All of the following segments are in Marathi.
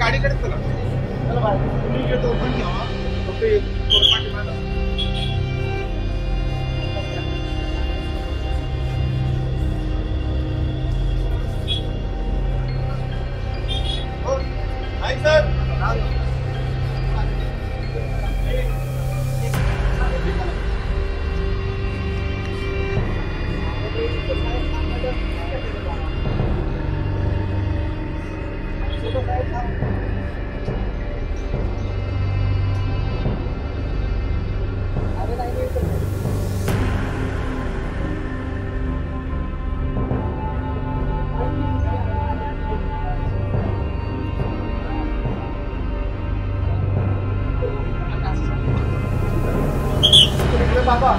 गाडीकडे चला तुम्ही घेतो पण घ्यावा बाबा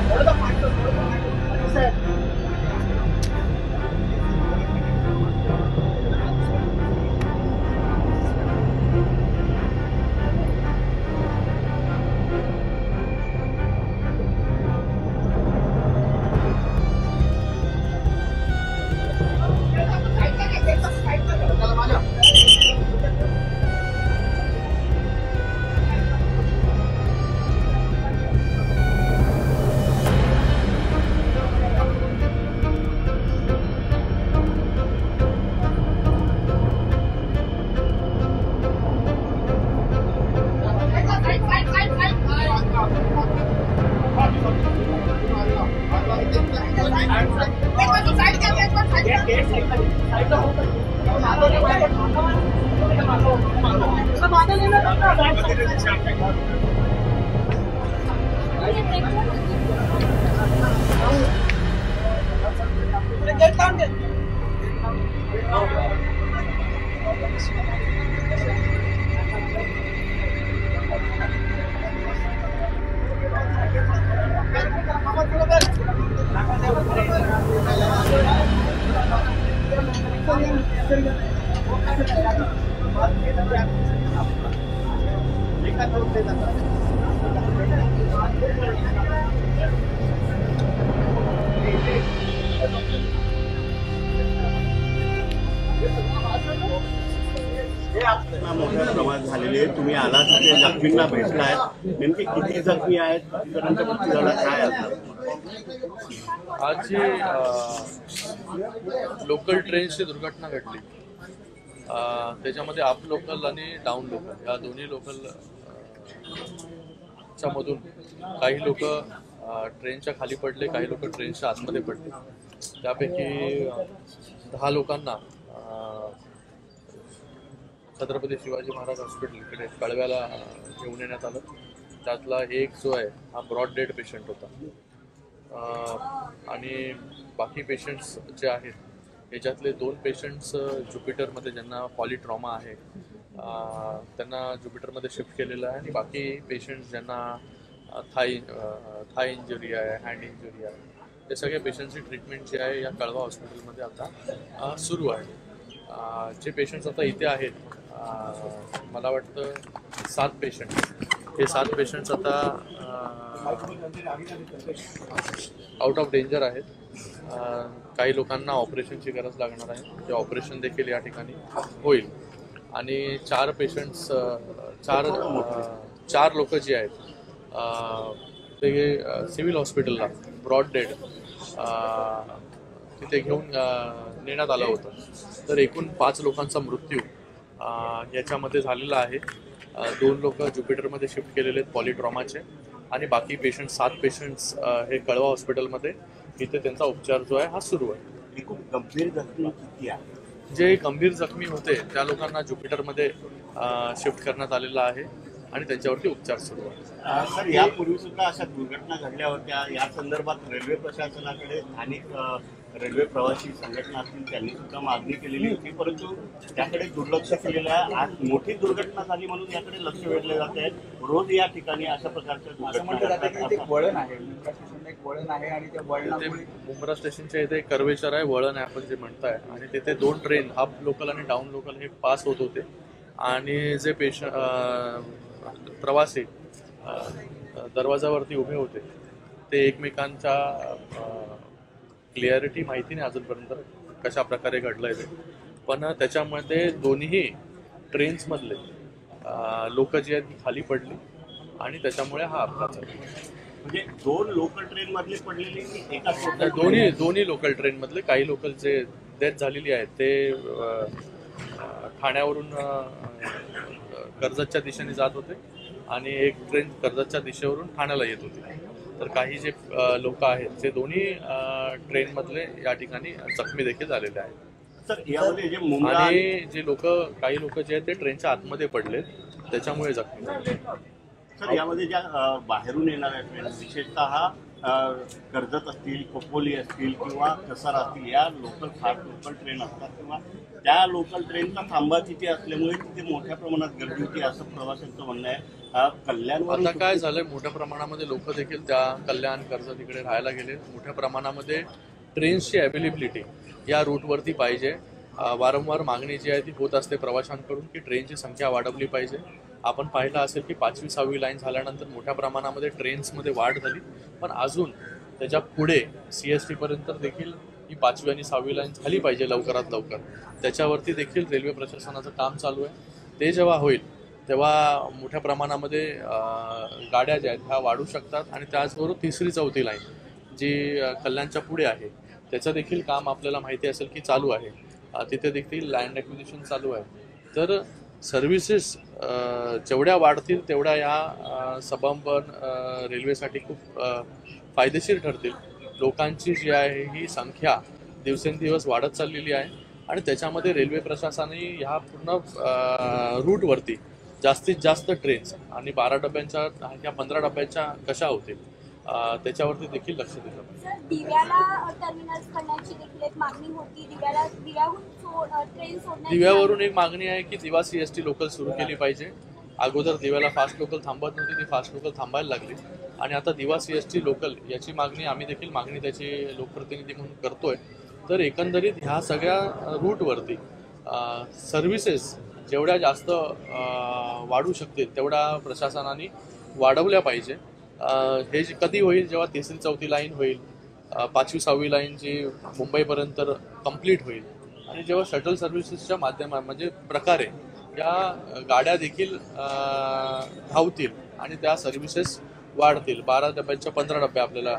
मोठ्या प्रमाणात झालेली आहे. तुम्ही आलात तिथे जखमींना भेटलाय, नेमके किती जखमी आहेत, किती जणांचा मृत्यू झाला, काय आज जी लोकल ट्रेनची दुर्घटना घडली त्याच्यामध्ये अप लोकल आणि डाऊन लोकल या दोन्ही लोकल च्या मधून काही लोक ट्रेनच्या खाली पडले, काही लोक ट्रेनच्या आतमध्ये पडले. त्यापैकी 10 लोकांना छत्रपती शिवाजी महाराज हॉस्पिटल इकडे कळव्याला घेऊन येण्यात आलं. त्यातला एक जो आहे हा ब्रॉड डेड पेशंट होता आणि बाकी पेशंट्स जे आहेत याच्यातले 2 पेशंट्स ज्युपिटरमध्ये ज्यांना पॉलिट्रॉमा आहे त्यांना ज्युपिटरमध्ये शिफ्ट केलेलं आहे आणि बाकी पेशंट्स ज्यांना थाय इंजुरी आहे, हँड इंजुरी आहे, ते सगळ्या पेशंटची ट्रीटमेंट जी आहे या कळवा हॉस्पिटलमध्ये आता सुरू आहे. जे पेशंट्स आता इथे आहेत मला वाटतं 7 पेशंट, हे 7 पेशंट्स आता आउट ऑफ डेंजर आहेत. काही लोकांना ऑपरेशनची गरज लागणार आहे, ते ऑपरेशन देखील या ठिकाणी होईल आणि 4 पेशंट्स 4 लोक जे आहेत ते सिव्हिल हॉस्पिटलला ब्रॉड डेड तिथे घेऊन नेण्यात आलं होतं. तर एकूण 5 लोकांचा मृत्यू याच्यामध्ये झालेला आहे. 2 लोक ज्युपिटरमध्ये शिफ्ट केलेले आहेत पॉलिट्रॉमाचे आणि बाकी पेशंट 7 पेशंट्स हे कळवा हॉस्पिटलमध्ये इथे त्यांचा उपचार जो आहे हा सुरू आहे. खूप गंभीर जखमी किती आहे? जे गंभीर जखमी होते त्या लोकांना ज्युपिटरमध्ये शिफ्ट करण्यात आलेलं आहे आणि त्यांच्यावरती उपचार सुरू आहे. सर, यापूर्वी सुद्धा अशा दुर्घटना घडल्या होत्या. या संदर्भात रेल्वे प्रशासनाकडे स्थानिक रेल्वे प्रवासी संघटना असतील त्यांनी सुद्धा मागणी केलेली होती, परंतु त्याकडे दुर्लक्ष केलेलं आहे. आज मोठी दुर्घटना झाली म्हणून याकडे लक्ष वेधले जात आहे. रोज या ठिकाणी अशा प्रकारच्या असं म्हटलं जातं की ते दुर्घटना एक वळण आहे, मुंब्रा स्टेशनला एक वळण आहे आणि त्या ते वळणामुळे मुंब्रा स्टेशनच्या इथे एक कर्वेचर आहे, वळण आहे आपण जे म्हणताय, आणि तिथे 2 ट्रेन अप लोकल आणि डाऊन लोकल हे पास होत होते आणि जे प्रवासी दरवाजावरती उभे होते ते एकमेकांच्या क्लिअरिटी माहिती नाही अजूनपर्यंत कशा प्रकारे घडलंय ते, पण त्याच्यामध्ये दोन्ही ट्रेन्समधले लोक जी आहेत ती खाली पडली आणि त्याच्यामुळे हा अपघात झाला. म्हणजे 2 लोकल ट्रेन मधले पडलेले की एका दोन्ही लोकल ट्रेनमधले काही लोकल जे डेथ झालेली आहेत ते ठाण्यावरून कर्जतच्या दिशेने जात होते आणि एक ट्रेन कर्जतच्या दिशेवरून ठाण्याला येत होती. तर काही जे लोक आहेत ते दोन्ही ट्रेनमधले या ठिकाणी जखमी देखील झालेले आहेत. सर यामध्ये जे मुंब्रा आणि जे काही लोक जे आहेत ते ट्रेनच्या आतमध्ये पडले त्याच्यामुळे जखमी झाले. सर यामध्ये ज्या बाहेरून येणाऱ्या ट्रेन विशेषतः कर्जत असतील, खोपोली असतील किंवा कसारा असतील, या खास लोकल ट्रेन असतात किंवा त्या लोकल ट्रेनचा थांबा तिथे असल्यामुळे तिथे मोठ्या प्रमाणात गर्दी होती असं प्रवाशांचं म्हणणं आहे. कल्याणवरून आता काय झालंय, मोठ्या प्रमाणामध्ये लोक देखील त्या कल्याण कर्जत तिकडे राहायला गेले. मोठ्या प्रमाणामध्ये ट्रेन्सची अवेलेबिलिटी या रूटवरती पाहिजे. वारंवार मागणी जी आहे ती होत असते प्रवाशांकडून की ट्रेनची संख्या वाढवली पाहिजे. आपण पाहिलं असेल की 5वी 6वी लाईन झाल्यानंतर मोठ्या प्रमाणामध्ये ट्रेन्समध्ये वाढ झाली, पण अजून त्याच्या पुढे CST पर्यंत देखील ही 5वी आणि 6वी लाईन झाली पाहिजे लवकरात लवकर. त्याच्यावरती देखील रेल्वे प्रशासनाचं काम चालू आहे. ते जेव्हा होईल तेव्हा मोठ्या प्रमाणामध्ये गाड्या ज्या आहेत ह्या वाढू शकतात आणि त्याचबरोबर 3री 4थी लाईन जी कल्याणच्या पुढे आहे त्याचं देखील काम आपल्याला माहिती असेल की चालू आहे. तिथे देखील लँड ॲक्विजिशन चालू आहे. तर सर्व्हिसेस जेवढ्या वाढतील तेवढ्या या सबअर्बन रेल्वेसाठी खूप फायदेशीर ठरतील. लोकांची जी आहे ही संख्या दिवसेंदिवस वाढत चाललेली आहे आणि त्याच्यामध्ये रेल्वे प्रशासनाने ह्या पूर्ण रूटवरती जास्तीत जास्त ट्रेन्स आणि 12 डब्यांच्या ह्या 15 डब्यांच्या कशा होतील त्याच्यावरती देखील लक्ष दिलं पाहिजे. दिव्याला टर्मिनल्स करण्याची देखील एक मागणी होती. दिव्याहून ट्रेन सोडण्याची दिव्यावरून एक मागणी आहे की दिवा CST लोकल सुरू केली पाहिजे. अगोदर दिव्याला फास्ट लोकल थांबत नव्हती, ती फास्ट लोकल थांबायला लागली आणि आता दिवा CST लोकल याची मागणी आम्ही देखील त्याची लोकप्रतिनिधी म्हणून करतोय. तर एकंदरीत ह्या सगळ्या रूटवरती सर्व्हिसेस जेवढ्या जास्त वाढू शकतील तेवढ्या प्रशासनाने वाढवल्या पाहिजे. हे कधी होईल जेव्हा 3री 4थी लाईन होईल, 5वी 6वी लाईन जी मुंबईपर्यंत कंप्लीट होईल आणि जेव्हा शटल सर्व्हिसेसच्या म्हणजे प्रकारे या गाड्या देखील धावतील आणि त्या सर्व्हिसेस वाढतील. 12 डब्यांच्या 15 डबे आपल्याला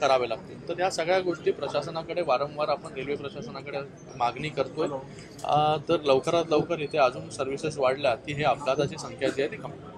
करावे लागतील. तर या सगळ्या गोष्टी प्रशासनाकडे वारंवार आपण रेल्वे प्रशासनाकडे मागणी करतोय. तर लवकरात लवकर इथे अजून सर्व्हिसेस वाढल्या की हे अपघाताची संख्या जी आहे ती कमी.